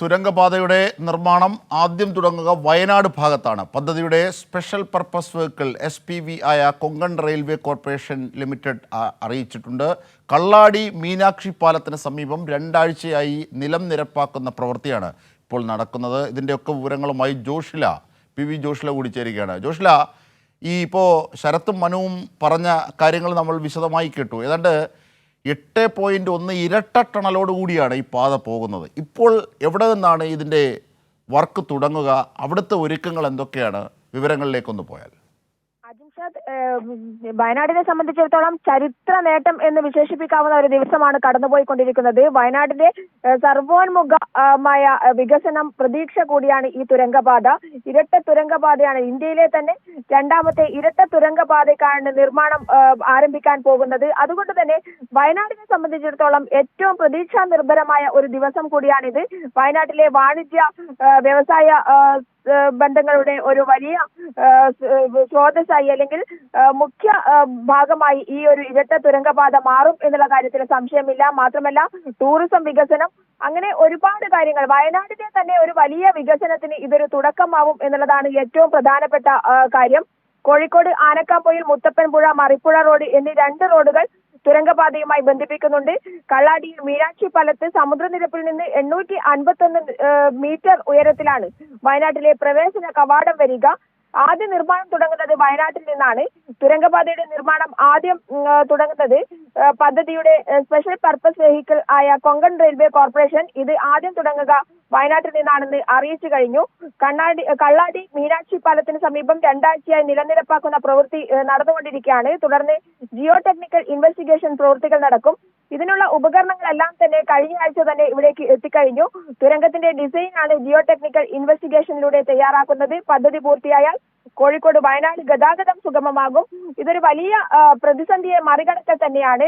തുരങ്കപാതയുടെ നിർമ്മാണം ആദ്യം തുടങ്ങുക വയനാട് ഭാഗത്താണ്. പദ്ധതിയുടെ സ്പെഷ്യൽ പർപ്പസ് വെഹിക്കിൾ SPV ആയ കൊങ്കൺ റെയിൽവേ കോർപ്പറേഷൻ ലിമിറ്റഡ് അറിയിച്ചിട്ടുണ്ട്. കള്ളാടി മീനാക്ഷി പാലത്തിന് സമീപം 2 ആഴ്ചയായി നിലം നിരപ്പാക്കുന്ന പ്രവൃത്തിയാണ് ഇപ്പോൾ നടക്കുന്നത്. ഇതിൻ്റെയൊക്കെ വിവരങ്ങളുമായി PV ജോഷില കൂടി ചേരുകയാണ്. ജോഷില, ഇപ്പോൾ ശരത്തും മനുവും പറഞ്ഞ കാര്യങ്ങൾ നമ്മൾ വിശദമായി കേട്ടു. ഏതാണ്ട് 8.1 ഇരട്ട ടണലോട് കൂടിയാണ് ഈ പാത പോകുന്നത്. ഇപ്പോൾ എവിടെ നിന്നാണ് ഇതിൻ്റെ വർക്ക് തുടങ്ങുക? അവിടുത്തെ ഒരുക്കങ്ങൾ എന്തൊക്കെയാണ്? വിവരങ്ങളിലേക്കൊന്ന് പോയാൽ. വയനാടിനെ സംബന്ധിച്ചിടത്തോളം ചരിത്ര നേട്ടം എന്ന് വിശേഷിപ്പിക്കാവുന്ന ഒരു ദിവസമാണ് കടന്നുപോയിക്കൊണ്ടിരിക്കുന്നത്. വയനാടിന്റെ സർവോന്മുഖമായ വികസനം പ്രതീക്ഷ കൂടിയാണ് ഈ തുരങ്കപാത. ഇരട്ട തുരങ്കപാതയാണ്. ഇന്ത്യയിലെ തന്നെ 2ാമത്തെ ഇരട്ട തുരങ്കപാതയ്ക്കാണ് നിർമ്മാണം ആരംഭിക്കാൻ പോകുന്നത്. അതുകൊണ്ട് തന്നെ വയനാടിനെ സംബന്ധിച്ചിടത്തോളം ഏറ്റവും പ്രതീക്ഷാ നിർഭരമായ ഒരു ദിവസം കൂടിയാണിത്. വയനാട്ടിലെ വാണിജ്യ വ്യവസായ ബന്ധങ്ങളുടെ ഒരു വലിയ സ്രോതസ്സായി അല്ലെങ്കിൽ മുഖ്യ ഭാഗമായി ഈ ഒരു ഇരട്ട തുരങ്കപാത മാറും എന്നുള്ള കാര്യത്തിൽ സംശയമില്ല. മാത്രമല്ല, ടൂറിസം വികസനം, അങ്ങനെ ഒരുപാട് കാര്യങ്ങൾ, വയനാടിന്റെ തന്നെ ഒരു വലിയ വികസനത്തിന് ഇതൊരു തുടക്കമാവും എന്നുള്ളതാണ് ഏറ്റവും പ്രധാനപ്പെട്ട കാര്യം. കോഴിക്കോട് ആനക്കാംപൊയിൽ മുത്തപ്പൻപുഴ മറിപ്പുഴ റോഡ് എന്നീ 2 റോഡുകൾ തുരങ്കപാതയുമായി ബന്ധിപ്പിക്കുന്നുണ്ട്. കള്ളാടി മീനാക്ഷി പാലത്ത് സമുദ്രനിരപ്പിൽ നിന്ന് 851 മീറ്റർ ഉയരത്തിലാണ് വയനാട്ടിലെ പ്രവേശന കവാടം വരിക. ആദ്യ നിർമ്മാണം തുടങ്ങുന്നത് വയനാട്ടിൽ നിന്നാണ്. തുരങ്കപാതയുടെ നിർമ്മാണം ആദ്യം തുടങ്ങുന്നത് പദ്ധതിയുടെ സ്പെഷ്യൽ പർപ്പസ് വെഹിക്കിൾ ആയ കൊങ്കൺ റെയിൽവേ കോർപ്പറേഷൻ ഇത് ആദ്യം തുടങ്ങുക വയനാട്ടിൽ നിന്നാണെന്ന് അറിയിച്ചു കഴിഞ്ഞു. കള്ളാടി മീനാക്ഷി പാലത്തിന് സമീപം 2 ആഴ്ചയായി നിലനിരപ്പാക്കുന്ന പ്രവൃത്തി നടന്നുകൊണ്ടിരിക്കുകയാണ്. തുടർന്ന് ജിയോ ടെക്നിക്കൽ ഇൻവെസ്റ്റിഗേഷൻ പ്രവൃത്തികൾ നടക്കും. ഇതിനുള്ള ഉപകരണങ്ങളെല്ലാം തന്നെ കഴിഞ്ഞ ആഴ്ച തന്നെ ഇവിടേക്ക് എത്തിക്കഴിഞ്ഞു. തുരങ്കത്തിന്റെ ഡിസൈൻ ആണ് ജിയോ ടെക്നിക്കൽ ഇൻവെസ്റ്റിഗേഷനിലൂടെ തയ്യാറാക്കുന്നത്. പദ്ധതി പൂർത്തിയായാൽ കോഴിക്കോട് വയനാട് ഗതാഗതം സുഗമമാകും. ഇതൊരു വലിയ പ്രതിസന്ധിയെ മറികടക്കൽ തന്നെയാണ്.